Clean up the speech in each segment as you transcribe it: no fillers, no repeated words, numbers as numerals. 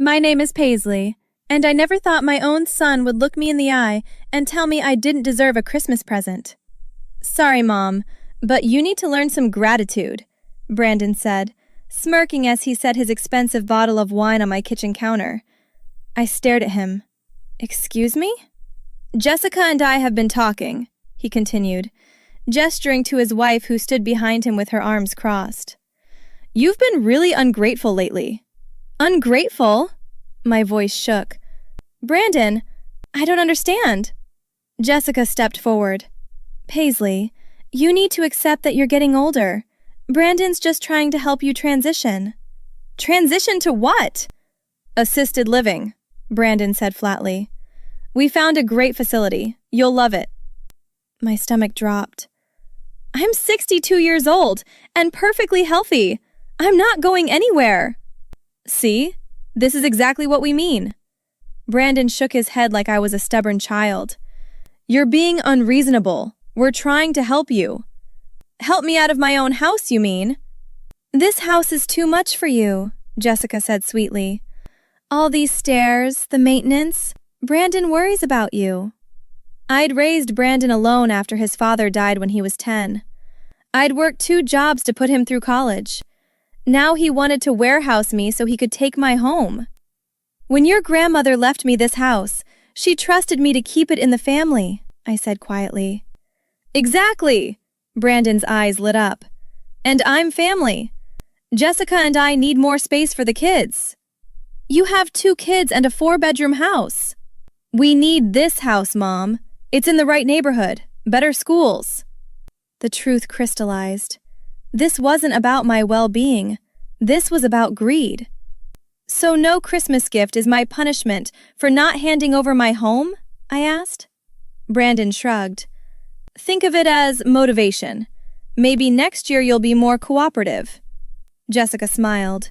My name is Paisley, and I never thought my own son would look me in the eye and tell me I didn't deserve a Christmas present. Sorry, Mom, but you need to learn some gratitude, Brandon said, smirking as he set his expensive bottle of wine on my kitchen counter. I stared at him. Excuse me? Jessica and I have been talking, he continued, gesturing to his wife who stood behind him with her arms crossed. You've been really ungrateful lately. Ungrateful? My voice shook. Brandon, I don't understand. Jessica stepped forward. Paisley, you need to accept that you're getting older. Brandon's just trying to help you transition. Transition to what? Assisted living, Brandon said flatly. We found a great facility. You'll love it. My stomach dropped. I'm 62 years old and perfectly healthy. I'm not going anywhere. See? This is exactly what we mean. Brandon shook his head like I was a stubborn child. You're being unreasonable. We're trying to help you. Help me out of my own house, you mean? This house is too much for you, Jessica said sweetly. All these stairs, the maintenance, Brandon worries about you. I'd raised Brandon alone after his father died when he was 10. I'd worked 2 jobs to put him through college. Now he wanted to warehouse me so he could take my home. When your grandmother left me this house, she trusted me to keep it in the family, I said quietly. Exactly, Brandon's eyes lit up. And I'm family. Jessica and I need more space for the kids. You have 2 kids and a 4-bedroom house. We need this house, Mom. It's in the right neighborhood, better schools. The truth crystallized. This wasn't about my well-being. This was about greed. So no Christmas gift is my punishment for not handing over my home? I asked. Brandon shrugged. Think of it as motivation. Maybe next year you'll be more cooperative. Jessica smiled.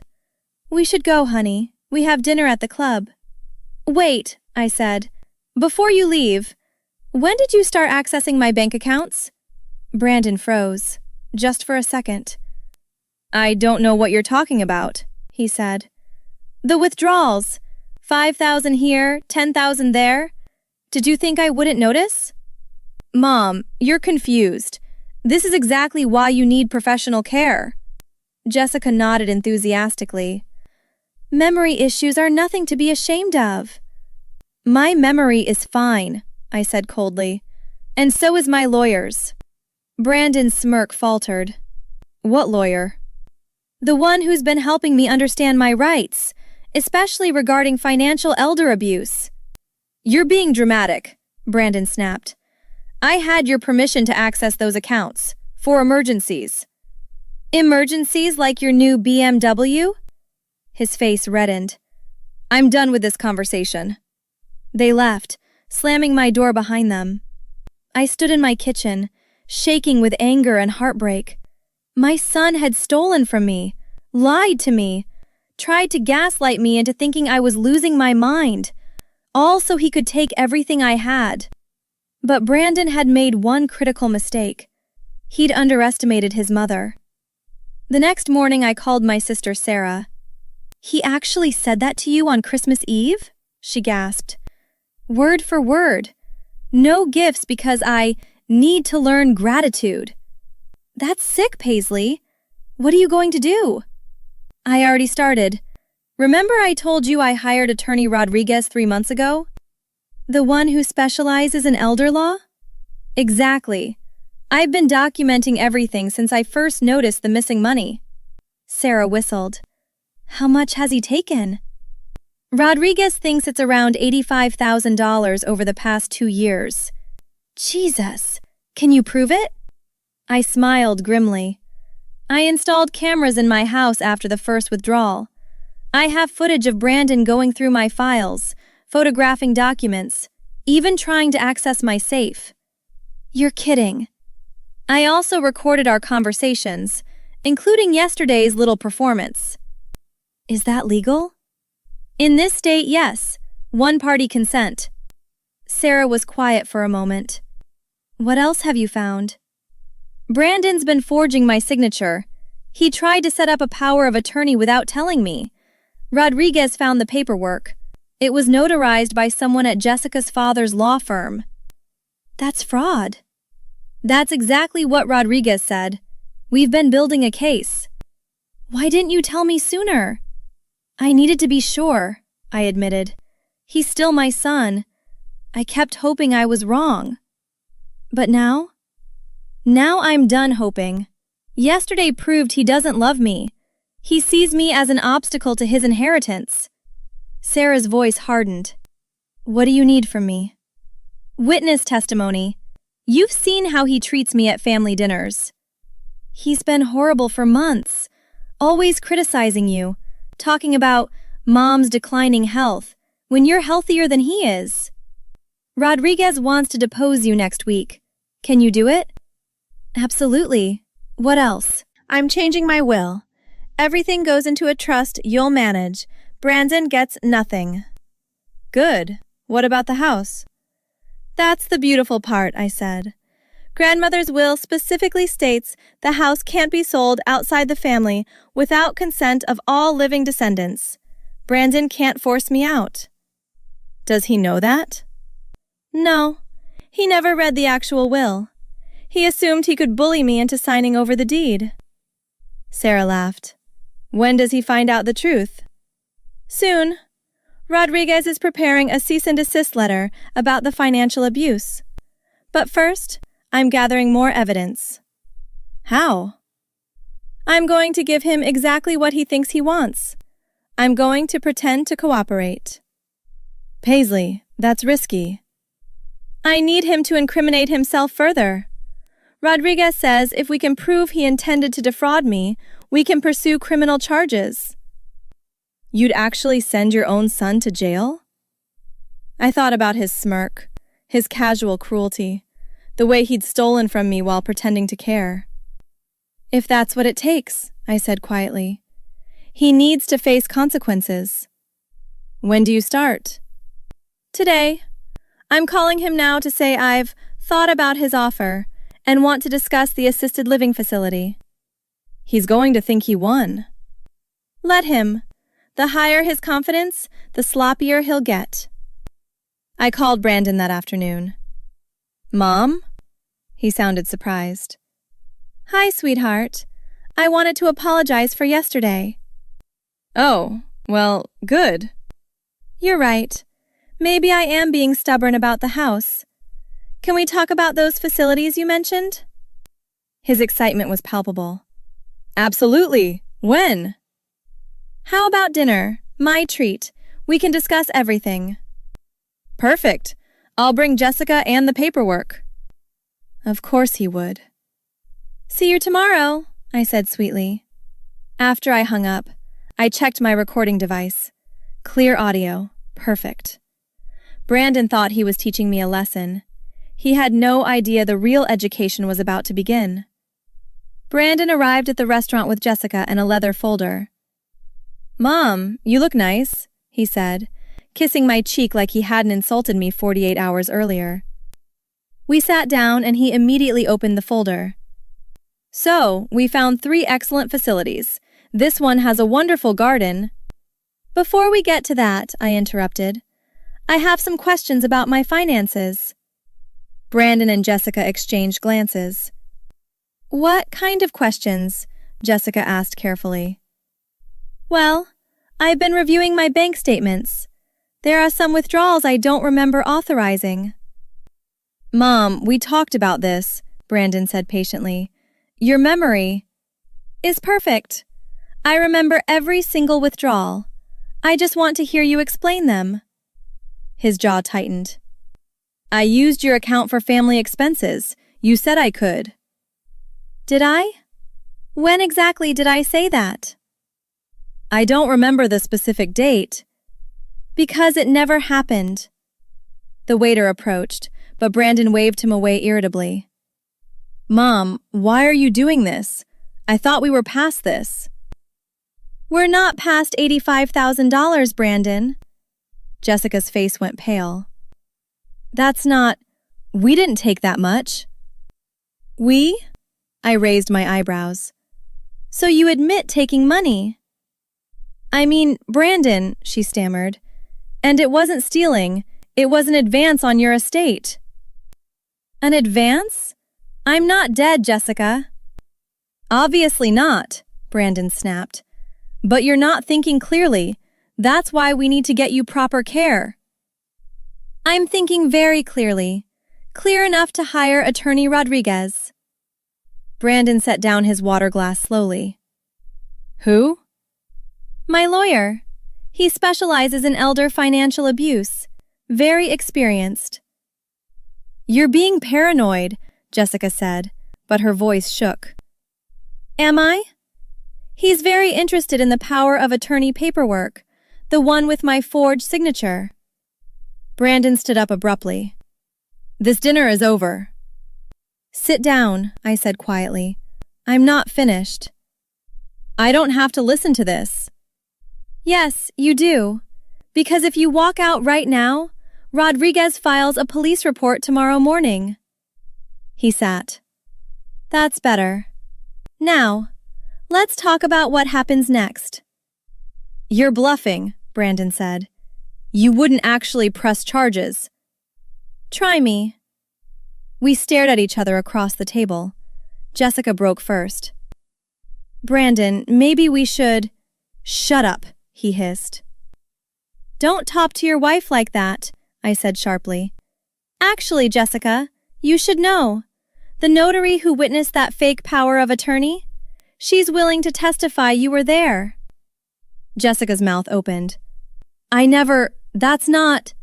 We should go, honey. We have dinner at the club. Wait, I said. Before you leave, when did you start accessing my bank accounts? Brandon froze. Just for a second. I don't know what you're talking about, he said. The withdrawals. 5,000 here, 10,000 there. Did you think I wouldn't notice? Mom, you're confused. This is exactly why you need professional care. Jessica nodded enthusiastically. Memory issues are nothing to be ashamed of. My memory is fine, I said coldly. And so is my lawyer's. Brandon's smirk faltered. What lawyer? The one who's been helping me understand my rights, especially regarding financial elder abuse. You're being dramatic, Brandon snapped. I had your permission to access those accounts, for emergencies. Emergencies like your new BMW? His face reddened. I'm done with this conversation. They left, slamming my door behind them. I stood in my kitchen, shaking with anger and heartbreak. My son had stolen from me, lied to me, tried to gaslight me into thinking I was losing my mind, all so he could take everything I had. But Brandon had made one critical mistake. He'd underestimated his mother. The next morning I called my sister Sarah. He actually said that to you on Christmas Eve? She gasped. Word for word. No gifts because I need to learn gratitude. That's sick, Paisley. What are you going to do? I already started. Remember I told you I hired attorney Rodriguez 3 months ago? The one who specializes in elder law? Exactly. I've been documenting everything since I first noticed the missing money. Sarah whistled. How much has he taken? Rodriguez thinks it's around $85,000 over the past 2 years. Jesus, can you prove it? I smiled grimly. I installed cameras in my house after the first withdrawal. I have footage of Brandon going through my files, photographing documents, even trying to access my safe. You're kidding. I also recorded our conversations, including yesterday's little performance. Is that legal? In this state, yes. One-party consent. Sarah was quiet for a moment. What else have you found? Brandon's been forging my signature. He tried to set up a power of attorney without telling me. Rodriguez found the paperwork. It was notarized by someone at Jessica's father's law firm. That's fraud. That's exactly what Rodriguez said. We've been building a case. Why didn't you tell me sooner? I needed to be sure, I admitted. He's still my son. I kept hoping I was wrong. But now? Now I'm done hoping. Yesterday proved he doesn't love me. He sees me as an obstacle to his inheritance. Sarah's voice hardened. What do you need from me? Witness testimony. You've seen how he treats me at family dinners. He's been horrible for months, always criticizing you, talking about Mom's declining health when you're healthier than he is. Rodriguez wants to depose you next week. Can you do it? Absolutely. What else? I'm changing my will. Everything goes into a trust you'll manage. Brandon gets nothing. Good. What about the house? That's the beautiful part, I said. Grandmother's will specifically states the house can't be sold outside the family without consent of all living descendants. Brandon can't force me out. Does he know that? No. He never read the actual will. He assumed he could bully me into signing over the deed. Sarah laughed. When does he find out the truth? Soon. Rodriguez is preparing a cease and desist letter about the financial abuse. But first, I'm gathering more evidence. How? I'm going to give him exactly what he thinks he wants. I'm going to pretend to cooperate. Paisley, that's risky. I need him to incriminate himself further. Rodriguez says if we can prove he intended to defraud me, we can pursue criminal charges. You'd actually send your own son to jail? I thought about his smirk, his casual cruelty, the way he'd stolen from me while pretending to care. If that's what it takes, I said quietly. He needs to face consequences. When do you start? Today. I'm calling him now to say I've thought about his offer and want to discuss the assisted living facility. He's going to think he won. Let him. The higher his confidence, the sloppier he'll get. I called Brandon that afternoon. Mom? He sounded surprised. Hi, sweetheart. I wanted to apologize for yesterday. Oh, well, good. You're right. Maybe I am being stubborn about the house. Can we talk about those facilities you mentioned? His excitement was palpable. Absolutely. When? How about dinner? My treat. We can discuss everything. Perfect. I'll bring Jessica and the paperwork. Of course he would. See you tomorrow, I said sweetly. After I hung up, I checked my recording device. Clear audio. Perfect. Brandon thought he was teaching me a lesson. He had no idea the real education was about to begin. Brandon arrived at the restaurant with Jessica and a leather folder. Mom, you look nice, he said, kissing my cheek like he hadn't insulted me 48 hours earlier. We sat down and he immediately opened the folder. So, we found 3 excellent facilities. This one has a wonderful garden. Before we get to that, I interrupted, I have some questions about my finances. Brandon and Jessica exchanged glances. What kind of questions? Jessica asked carefully. Well, I've been reviewing my bank statements. There are some withdrawals I don't remember authorizing. Mom, we talked about this, Brandon said patiently. Your memory is perfect. I remember every single withdrawal. I just want to hear you explain them. His jaw tightened. I used your account for family expenses. You said I could. Did I? When exactly did I say that? I don't remember the specific date. Because it never happened. The waiter approached, but Brandon waved him away irritably. Mom, why are you doing this? I thought we were past this. We're not past $85,000, Brandon. Jessica's face went pale. That's not... We didn't take that much. We? I raised my eyebrows. So you admit taking money? I mean, Brandon, she stammered. And it wasn't stealing. It was an advance on your estate. An advance? I'm not dead, Jessica. Obviously not, Brandon snapped. But you're not thinking clearly. That's why we need to get you proper care. I'm thinking very clearly. Clear enough to hire Attorney Rodriguez. Brandon set down his water glass slowly. Who? My lawyer. He specializes in elder financial abuse. Very experienced. You're being paranoid, Jessica said, but her voice shook. Am I? He's very interested in the power of attorney paperwork, the one with my forged signature. Brandon stood up abruptly. This dinner is over. Sit down, I said quietly. I'm not finished. I don't have to listen to this. Yes, you do. Because if you walk out right now, Rodriguez files a police report tomorrow morning. He sat. That's better. Now, let's talk about what happens next. You're bluffing, Brandon said. You wouldn't actually press charges. Try me. We stared at each other across the table. Jessica broke first. Brandon, maybe we should… Shut up, he hissed. Don't talk to your wife like that, I said sharply. Actually, Jessica, you should know. The notary who witnessed that fake power of attorney? She's willing to testify you were there. Jessica's mouth opened. That's not…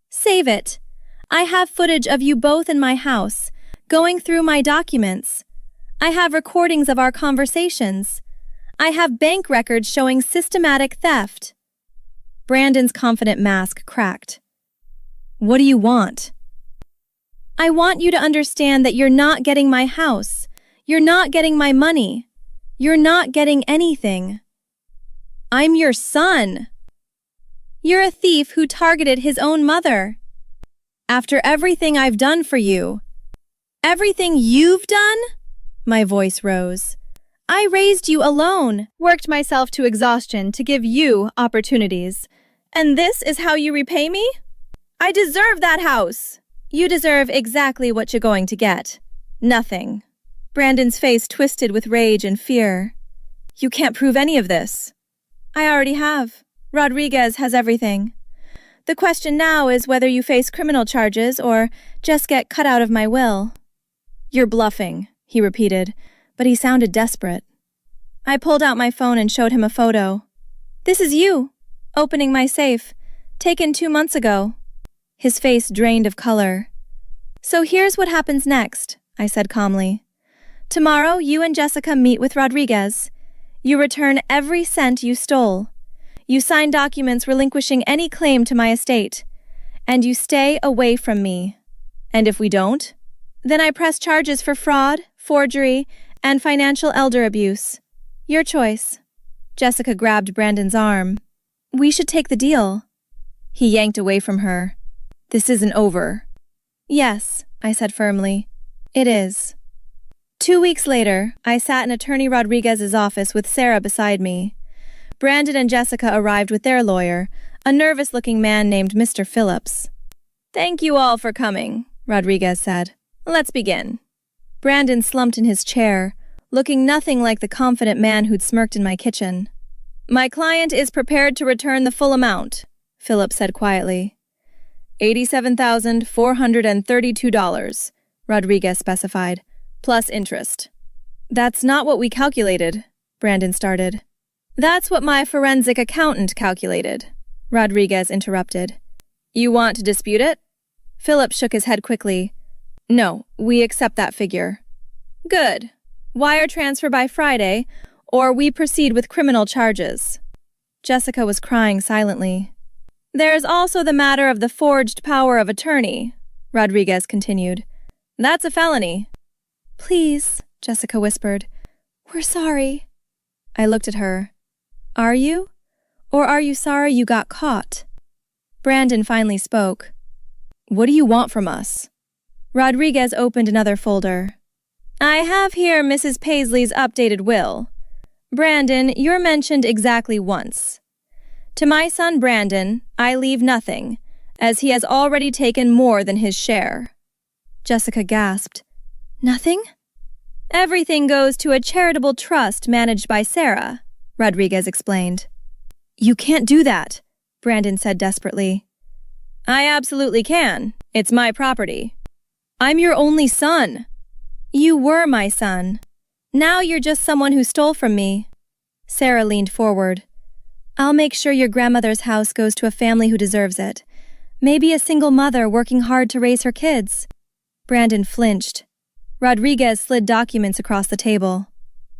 Save it. I have footage of you both in my house, going through my documents. I have recordings of our conversations. I have bank records showing systematic theft. Brandon's confident mask cracked. What do you want? I want you to understand that you're not getting my house. You're not getting my money. You're not getting anything. I'm your son. You're a thief who targeted his own mother. After everything I've done for you. Everything you've done? My voice rose. I raised you alone, worked myself to exhaustion to give you opportunities. And this is how you repay me? I deserve that house. You deserve exactly what you're going to get. Nothing. Brandon's face twisted with rage and fear. You can't prove any of this. I already have. Rodriguez has everything. The question now is whether you face criminal charges or just get cut out of my will. You're bluffing, he repeated, but he sounded desperate. I pulled out my phone and showed him a photo. This is you, opening my safe, taken 2 months ago. His face drained of color. So here's what happens next, I said calmly. Tomorrow, you and Jessica meet with Rodriguez. You return every cent you stole. You sign documents relinquishing any claim to my estate. And you stay away from me. And if we don't, then I press charges for fraud, forgery, and financial elder abuse. Your choice. Jessica grabbed Brandon's arm. We should take the deal. He yanked away from her. This isn't over. Yes, I said firmly. It is. 2 weeks later, I sat in Attorney Rodriguez's office with Sarah beside me. Brandon and Jessica arrived with their lawyer, a nervous-looking man named Mr. Phillips. Thank you all for coming, Rodriguez said. Let's begin. Brandon slumped in his chair, looking nothing like the confident man who'd smirked in my kitchen. My client is prepared to return the full amount, Phillips said quietly. $87,432, Rodriguez specified, plus interest. That's not what we calculated, Brandon started. That's what my forensic accountant calculated, Rodriguez interrupted. You want to dispute it? Phillips shook his head quickly. No, we accept that figure. Good. Wire transfer by Friday, or we proceed with criminal charges. Jessica was crying silently. There's also the matter of the forged power of attorney, Rodriguez continued. That's a felony. Please, Jessica whispered. We're sorry. I looked at her. Are you? Or are you sorry you got caught? Brandon finally spoke. What do you want from us? Rodriguez opened another folder. I have here Mrs. Paisley's updated will. Brandon, you're mentioned exactly once. To my son Brandon, I leave nothing, as he has already taken more than his share. Jessica gasped. Nothing? Everything goes to a charitable trust managed by Sarah, Rodriguez explained. You can't do that, Brandon said desperately. I absolutely can. It's my property. I'm your only son. You were my son. Now you're just someone who stole from me. Sarah leaned forward. I'll make sure your grandmother's house goes to a family who deserves it. Maybe a single mother working hard to raise her kids. Brandon flinched. Rodriguez slid documents across the table.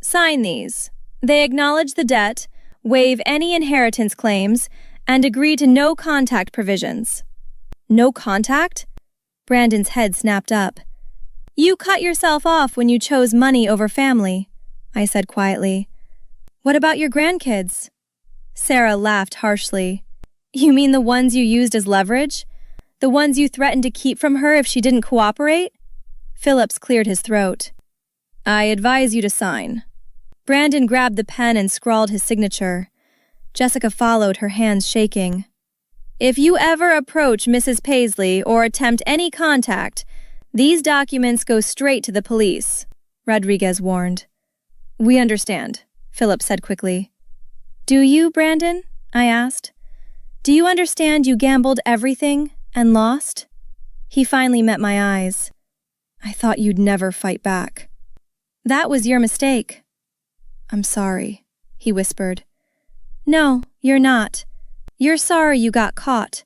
Sign these. They acknowledge the debt, waive any inheritance claims, and agree to no contact provisions. No contact? Brandon's head snapped up. You cut yourself off when you chose money over family, I said quietly. What about your grandkids? Sarah laughed harshly. You mean the ones you used as leverage? The ones you threatened to keep from her if she didn't cooperate? Phillips cleared his throat. I advise you to sign. Brandon grabbed the pen and scrawled his signature. Jessica followed, her hands shaking. If you ever approach Mrs. Paisley or attempt any contact, these documents go straight to the police, Rodriguez warned. We understand, Phillips said quickly. Do you, Brandon? I asked. Do you understand you gambled everything and lost? He finally met my eyes. I thought you'd never fight back. That was your mistake. I'm sorry, he whispered. No, you're not. You're sorry you got caught.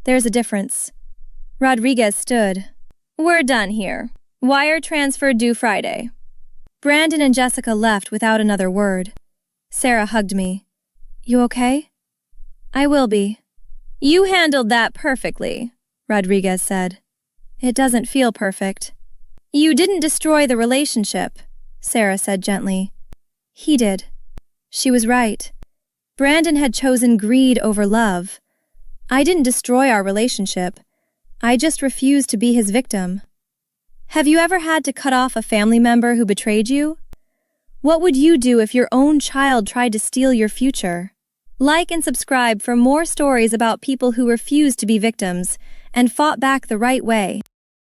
There's a difference. Rodriguez stood. We're done here. Wire transfer due Friday. Brandon and Jessica left without another word. Sarah hugged me. You okay? I will be. You handled that perfectly, Rodriguez said. It doesn't feel perfect. You didn't destroy the relationship, Sarah said gently. He did. She was right. Brandon had chosen greed over love. I didn't destroy our relationship. I just refused to be his victim. Have you ever had to cut off a family member who betrayed you? What would you do if your own child tried to steal your future? Like and subscribe for more stories about people who refused to be victims and fought back the right way.